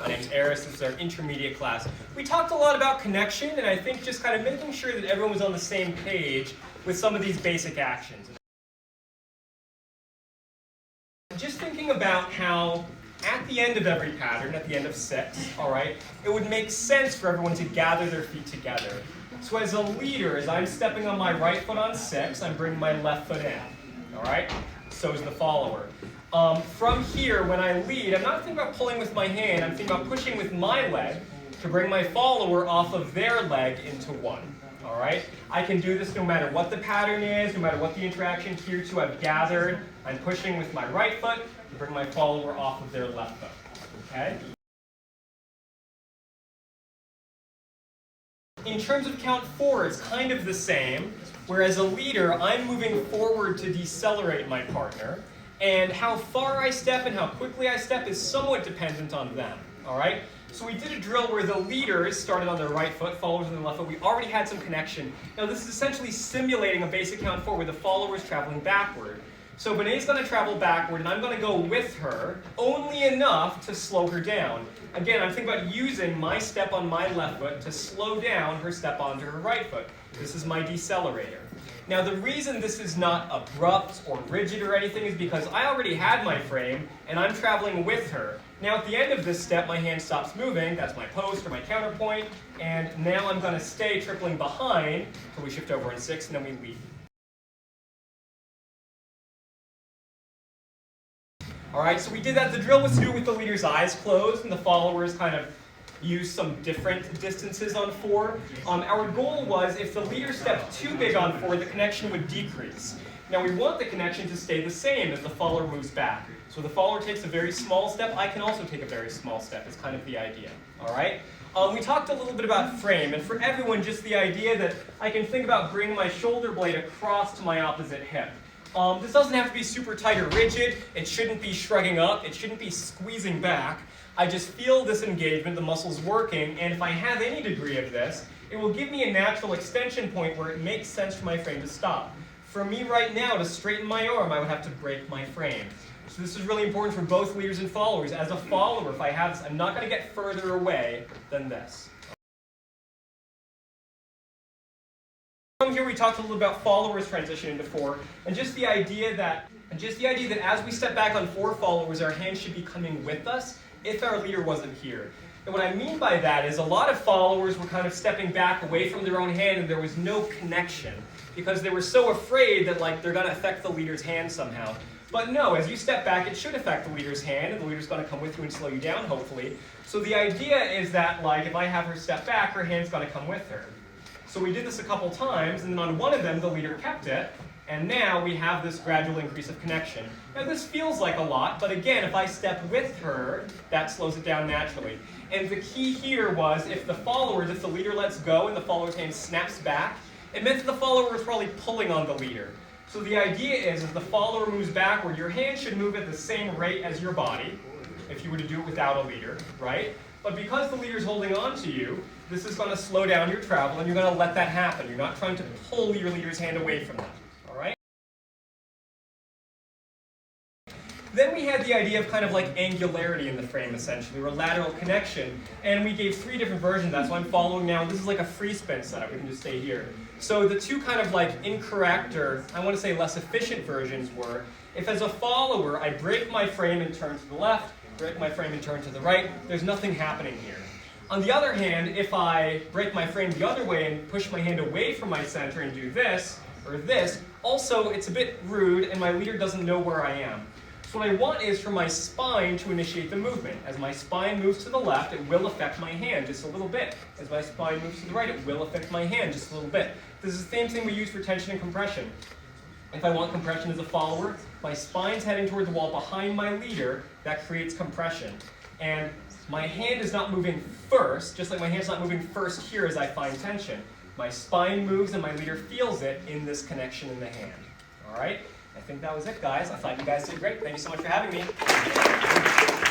My name's Aris. This is our intermediate class. We talked a lot about connection, and I think just kind of making sure that everyone was on the same page with some of these basic actions. Just thinking about how at the end of every pattern, at the end of 6, all right, it would make sense for everyone to gather their feet together. So as a leader, as I'm stepping on my right foot on 6, I'm bringing my left foot in, all right? So is the follower. From here, when I lead, I'm not thinking about pulling with my hand, I'm thinking about pushing with my leg to bring my follower off of their leg into 1, all right? I can do this no matter what the pattern is, no matter what the interaction. Here too, I've gathered. I'm pushing with my right foot to bring my follower off of their left foot, okay? In terms of count 4, it's kind of the same, where as a leader, I'm moving forward to decelerate my partner, and how far I step and how quickly I step is somewhat dependent on them, all right? So we did a drill where the leaders started on their right foot, followers on their left foot. We already had some connection. Now this is essentially simulating a basic count 4 where the follower is traveling backward. So Bené's going to travel backward, and I'm going to go with her only enough to slow her down. Again, I'm thinking about using my step on my left foot to slow down her step onto her right foot. This is my decelerator. Now the reason this is not abrupt or rigid or anything is because I already had my frame, and I'm traveling with her. Now at the end of this step, my hand stops moving. That's my post or my counterpoint. And now I'm going to stay tripling behind until we shift over in 6, and then we lead. All right, so we did that. The drill was to do it with the leader's eyes closed, and the followers kind of used some different distances on 4. Our goal was if the leader stepped too big on 4, the connection would decrease. Now we want the connection to stay the same as the follower moves back. So the follower takes a very small step, I can also take a very small step. It's kind of the idea, all right? We talked a little bit about frame, and for everyone, just the idea that I can think about bringing my shoulder blade across to my opposite hip. This doesn't have to be super tight or rigid. It shouldn't be shrugging up. It shouldn't be squeezing back. I just feel this engagement, the muscles working, and if I have any degree of this, it will give me a natural extension point where it makes sense for my frame to stop. For me right now, to straighten my arm, I would have to break my frame. So this is really important for both leaders and followers. As a follower, if I have this, I'm not going to get further away than this. From here, we talked a little about followers transition into 4, and just the idea that as we step back on 4 followers, our hands should be coming with us if our leader wasn't here. And what I mean by that is a lot of followers were kind of stepping back away from their own hand, and there was no connection because they were so afraid that they're going to affect the leader's hand somehow. But no, as you step back, it should affect the leader's hand, and the leader's going to come with you and slow you down, hopefully. So the idea is that if I have her step back, her hand's going to come with her. So we did this a couple times, and then on one of them, the leader kept it, and now we have this gradual increase of connection. Now this feels like a lot, but again, if I step with her, that slows it down naturally. And the key here was if the leader lets go and the follower's hand snaps back, it meant that the follower was probably pulling on the leader. So the idea is, as the follower moves backward, your hand should move at the same rate as your body, if you were to do it without a leader, right? But because the leader's holding on to you, this is going to slow down your travel, and you're going to let that happen. You're not trying to pull your leader's hand away from them, all right? Then we had the idea of kind of angularity in the frame, essentially, or lateral connection, and we gave 3 different versions. That's why I'm following now. This is like a free spin setup. We can just stay here. So the 2 kind of incorrect, or I want to say less efficient versions were, if as a follower I break my frame and turn to the left, break my frame and turn to the right, there's nothing happening here. On the other hand, if I break my frame the other way and push my hand away from my center and do this, or this, also it's a bit rude and my leader doesn't know where I am. So what I want is for my spine to initiate the movement. As my spine moves to the left, it will affect my hand just a little bit. As my spine moves to the right, it will affect my hand just a little bit. This is the same thing we use for tension and compression. If I want compression as a follower, my spine's heading toward the wall behind my leader, that creates compression. And my hand is not moving first, just like my hand's not moving first here as I find tension. My spine moves and my leader feels it in this connection in the hand. All right? I think that was it, guys. I thought you guys did great. Thank you so much for having me.